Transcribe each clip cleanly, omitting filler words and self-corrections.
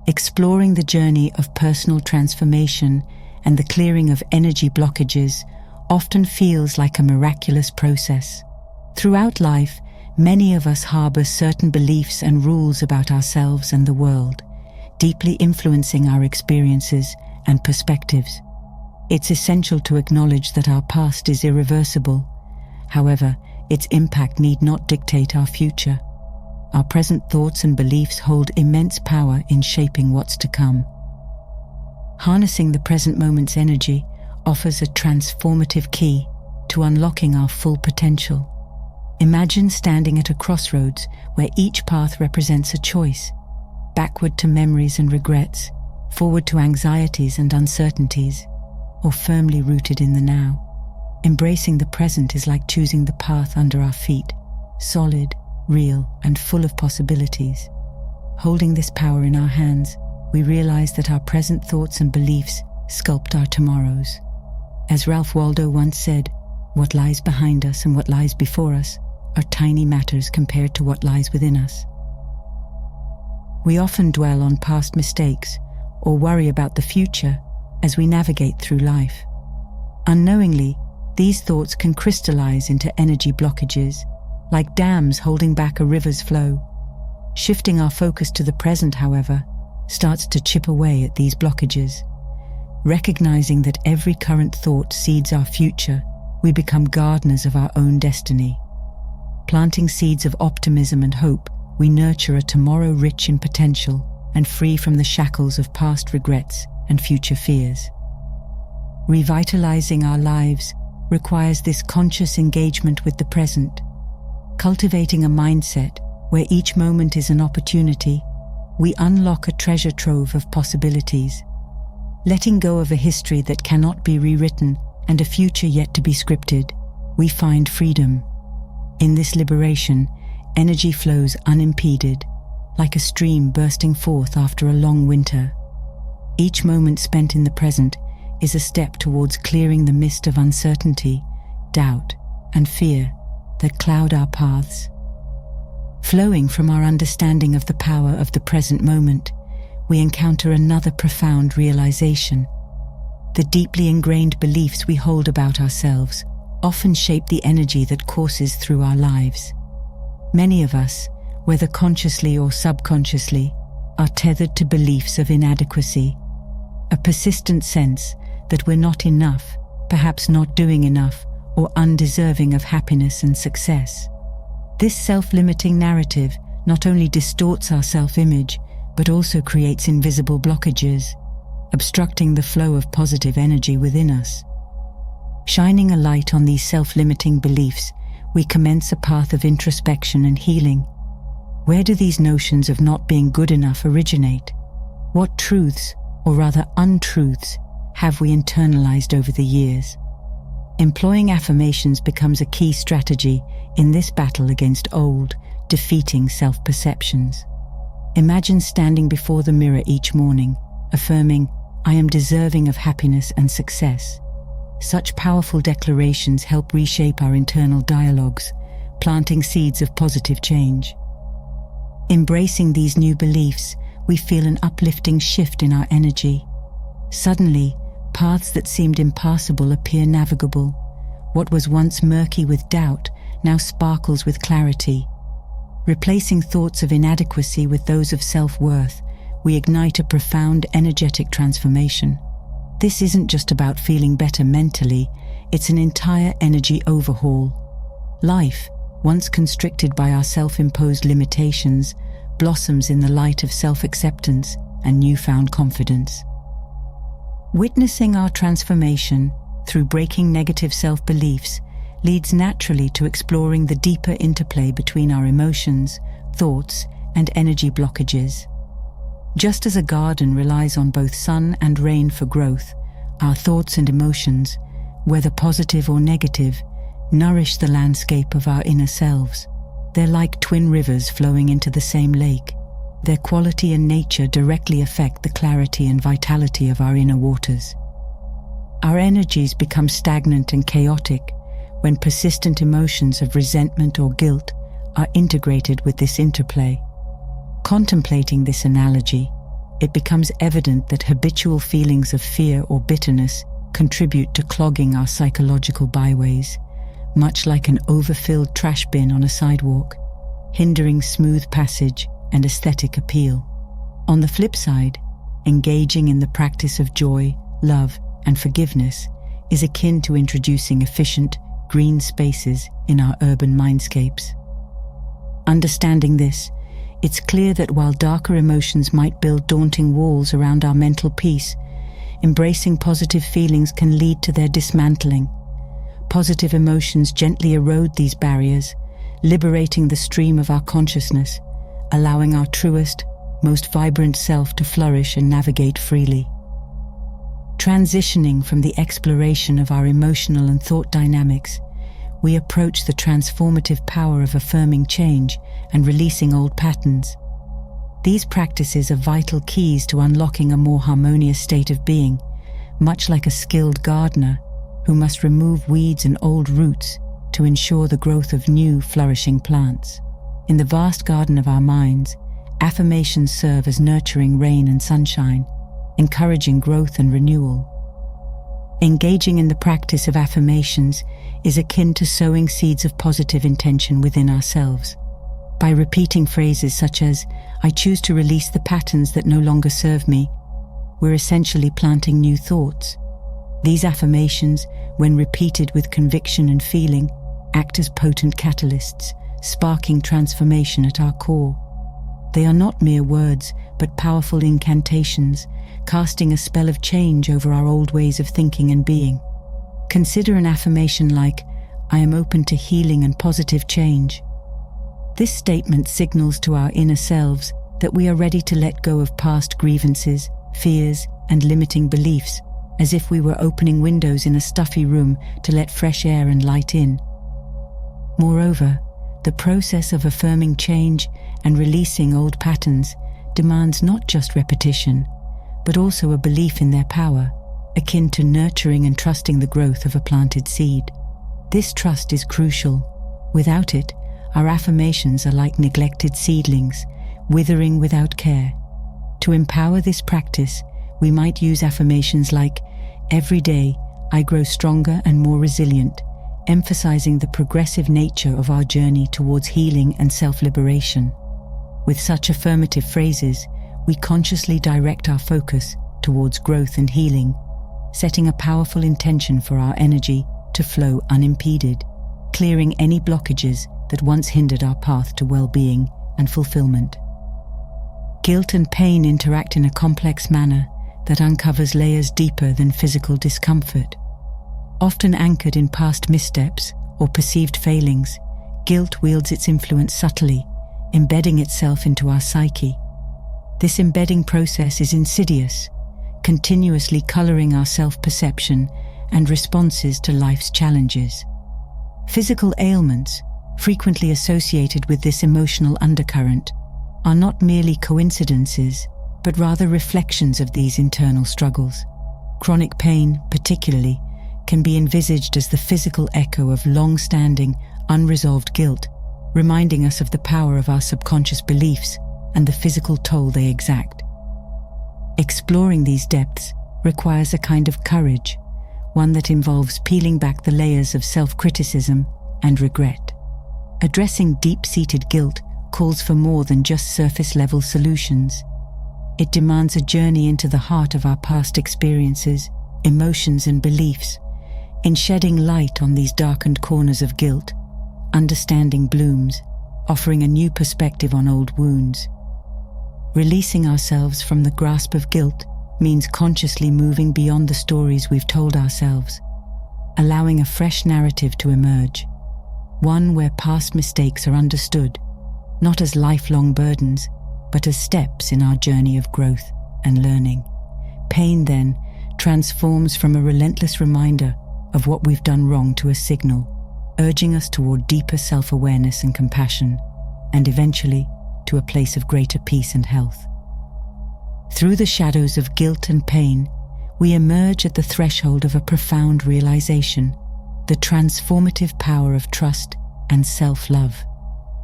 Exploring the journey of personal transformation and the clearing of energy blockages often feels like a miraculous process. Throughout life, many of us harbor certain beliefs and rules about ourselves and the world, deeply influencing our experiences and perspectives. It's essential to acknowledge that our past is irreversible. However, its impact need not dictate our future. Our present thoughts and beliefs hold immense power in shaping what's to come. Harnessing the present moment's energy offers a transformative key to unlocking our full potential. Imagine standing at a crossroads where each path represents a choice: backward to memories and regrets, forward to anxieties and uncertainties, or firmly rooted in the now. Embracing the present is like choosing the path under our feet, solid, real, and full of possibilities. Holding this power in our hands, we realize that our present thoughts and beliefs sculpt our tomorrows. As Ralph Waldo once said, "What lies behind us and what lies before us are tiny matters compared to what lies within us." We often dwell on past mistakes or worry about the future as we navigate through life. Unknowingly, these thoughts can crystallize into energy blockages, like dams holding back a river's flow. Shifting our focus to the present, however, starts to chip away at these blockages. Recognizing that every current thought seeds our future, we become gardeners of our own destiny. Planting seeds of optimism and hope, we nurture a tomorrow rich in potential and free from the shackles of past regrets and future fears. Revitalizing our lives requires this conscious engagement with the present. Cultivating a mindset where each moment is an opportunity, we unlock a treasure trove of possibilities. Letting go of a history that cannot be rewritten and a future yet to be scripted, we find freedom. In this liberation, energy flows unimpeded, like a stream bursting forth after a long winter. Each moment spent in the present is a step towards clearing the mist of uncertainty, doubt, and fear that cloud our paths. Flowing from our understanding of the power of the present moment, we encounter another profound realization. The deeply ingrained beliefs we hold about ourselves often shape the energy that courses through our lives. Many of us, whether consciously or subconsciously, are tethered to beliefs of inadequacy, a persistent sense that we're not enough, perhaps not doing enough, or undeserving of happiness and success. This self-limiting narrative not only distorts our self-image, but also creates invisible blockages, obstructing the flow of positive energy within us. Shining a light on these self-limiting beliefs, we commence a path of introspection and healing. Where do these notions of not being good enough originate? What truths, or rather untruths, have we internalized over the years? Employing affirmations becomes a key strategy in this battle against old, defeating self-perceptions. Imagine standing before the mirror each morning, affirming, "I am deserving of happiness and success." Such powerful declarations help reshape our internal dialogues, planting seeds of positive change. Embracing these new beliefs, we feel an uplifting shift in our energy. Suddenly, paths that seemed impassable appear navigable. What was once murky with doubt now sparkles with clarity. Replacing thoughts of inadequacy with those of self-worth, we ignite a profound energetic transformation. This isn't just about feeling better mentally, it's an entire energy overhaul. Life, once constricted by our self-imposed limitations, blossoms in the light of self-acceptance and newfound confidence. Witnessing our transformation through breaking negative self-beliefs leads naturally to exploring the deeper interplay between our emotions, thoughts, and energy blockages. Just as a garden relies on both sun and rain for growth, our thoughts and emotions, whether positive or negative, nourish the landscape of our inner selves. They're like twin rivers flowing into the same lake. Their quality and nature directly affect the clarity and vitality of our inner waters. Our energies become stagnant and chaotic when persistent emotions of resentment or guilt are integrated with this interplay. Contemplating this analogy, it becomes evident that habitual feelings of fear or bitterness contribute to clogging our psychological byways, much like an overfilled trash bin on a sidewalk, hindering smooth passage and aesthetic appeal. On the flip side, engaging in the practice of joy, love, and forgiveness is akin to introducing efficient, green spaces in our urban mindscapes. Understanding this, it's clear that while darker emotions might build daunting walls around our mental peace, embracing positive feelings can lead to their dismantling. Positive emotions gently erode these barriers, liberating the stream of our consciousness, allowing our truest, most vibrant self to flourish and navigate freely. Transitioning from the exploration of our emotional and thought dynamics, we approach the transformative power of affirming change and releasing old patterns. These practices are vital keys to unlocking a more harmonious state of being, much like a skilled gardener who must remove weeds and old roots to ensure the growth of new, flourishing plants. In the vast garden of our minds, affirmations serve as nurturing rain and sunshine, encouraging growth and renewal. Engaging in the practice of affirmations is akin to sowing seeds of positive intention within ourselves. By repeating phrases such as, "I choose to release the patterns that no longer serve me," we're essentially planting new thoughts. These affirmations, when repeated with conviction and feeling, act as potent catalysts, sparking transformation at our core. They are not mere words, but powerful incantations, casting a spell of change over our old ways of thinking and being. Consider an affirmation like, "I am open to healing and positive change." This statement signals to our inner selves that we are ready to let go of past grievances, fears, and limiting beliefs, as if we were opening windows in a stuffy room to let fresh air and light in. Moreover, the process of affirming change and releasing old patterns demands not just repetition, but also a belief in their power, akin to nurturing and trusting the growth of a planted seed. This trust is crucial. Without it, our affirmations are like neglected seedlings, withering without care. To empower this practice, we might use affirmations like, "Every day, I grow stronger and more resilient," emphasizing the progressive nature of our journey towards healing and self-liberation. With such affirmative phrases, we consciously direct our focus towards growth and healing, setting a powerful intention for our energy to flow unimpeded, clearing any blockages that once hindered our path to well-being and fulfillment. Guilt and pain interact in a complex manner that uncovers layers deeper than physical discomfort. Often anchored in past missteps or perceived failings, guilt wields its influence subtly, embedding itself into our psyche. This embedding process is insidious, continuously coloring our self-perception and responses to life's challenges. Physical ailments, frequently associated with this emotional undercurrent, are not merely coincidences, but rather reflections of these internal struggles. Chronic pain, particularly, can be envisaged as the physical echo of long-standing, unresolved guilt, reminding us of the power of our subconscious beliefs and the physical toll they exact. Exploring these depths requires a kind of courage, one that involves peeling back the layers of self-criticism and regret. Addressing deep-seated guilt calls for more than just surface-level solutions. It demands a journey into the heart of our past experiences, emotions, and beliefs. In shedding light on these darkened corners of guilt, understanding blooms, offering a new perspective on old wounds. Releasing ourselves from the grasp of guilt means consciously moving beyond the stories we've told ourselves, allowing a fresh narrative to emerge, one where past mistakes are understood, not as lifelong burdens, but as steps in our journey of growth and learning. Pain, then, transforms from a relentless reminder of what we've done wrong to a signal, urging us toward deeper self-awareness and compassion, and eventually to a place of greater peace and health. Through the shadows of guilt and pain, we emerge at the threshold of a profound realization, the transformative power of trust and self-love.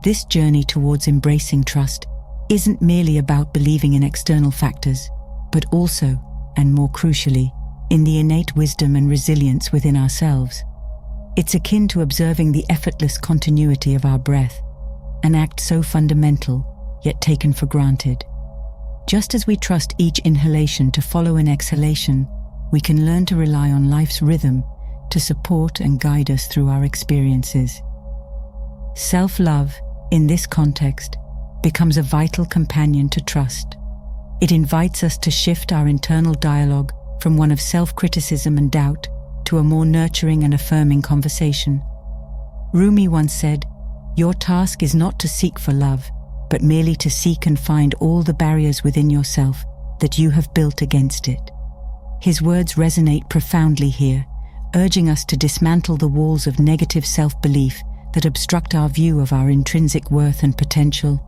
This journey towards embracing trust isn't merely about believing in external factors, but also, and more crucially, in the innate wisdom and resilience within ourselves. It's akin to observing the effortless continuity of our breath, an act so fundamental, yet taken for granted. Just as we trust each inhalation to follow an exhalation, we can learn to rely on life's rhythm to support and guide us through our experiences. Self-love, in this context, becomes a vital companion to trust. It invites us to shift our internal dialogue from one of self-criticism and doubt to a more nurturing and affirming conversation. Rumi once said, "Your task is not to seek for love, but merely to seek and find all the barriers within yourself that you have built against it." His words resonate profoundly here, urging us to dismantle the walls of negative self-belief that obstruct our view of our intrinsic worth and potential.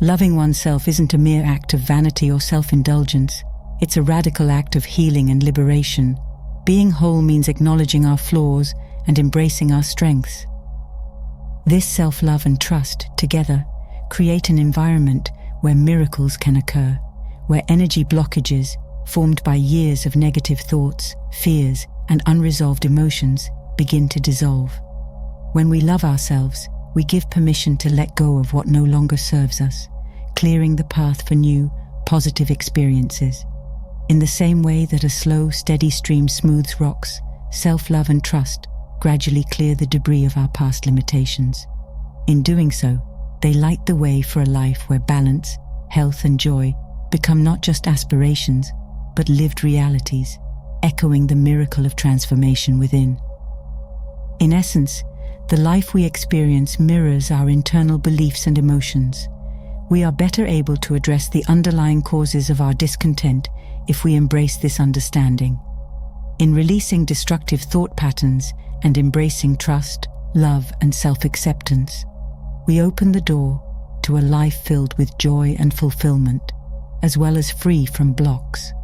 Loving oneself isn't a mere act of vanity or self-indulgence. It's a radical act of healing and liberation. Being whole means acknowledging our flaws and embracing our strengths. This self-love and trust, together, create an environment where miracles can occur, where energy blockages, formed by years of negative thoughts, fears, and unresolved emotions, begin to dissolve. When we love ourselves, we give permission to let go of what no longer serves us, clearing the path for new, positive experiences. In the same way that a slow, steady stream smooths rocks, self-love and trust gradually clear the debris of our past limitations. In doing so, they light the way for a life where balance, health, and joy become not just aspirations, but lived realities, echoing the miracle of transformation within. In essence, the life we experience mirrors our internal beliefs and emotions. We are better able to address the underlying causes of our discontent if we embrace this understanding. In releasing destructive thought patterns and embracing trust, love, and self-acceptance, we open the door to a life filled with joy and fulfillment, as well as free from blocks.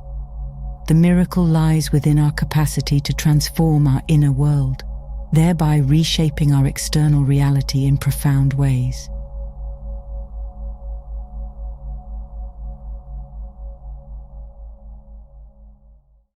The miracle lies within our capacity to transform our inner world, thereby reshaping our external reality in profound ways.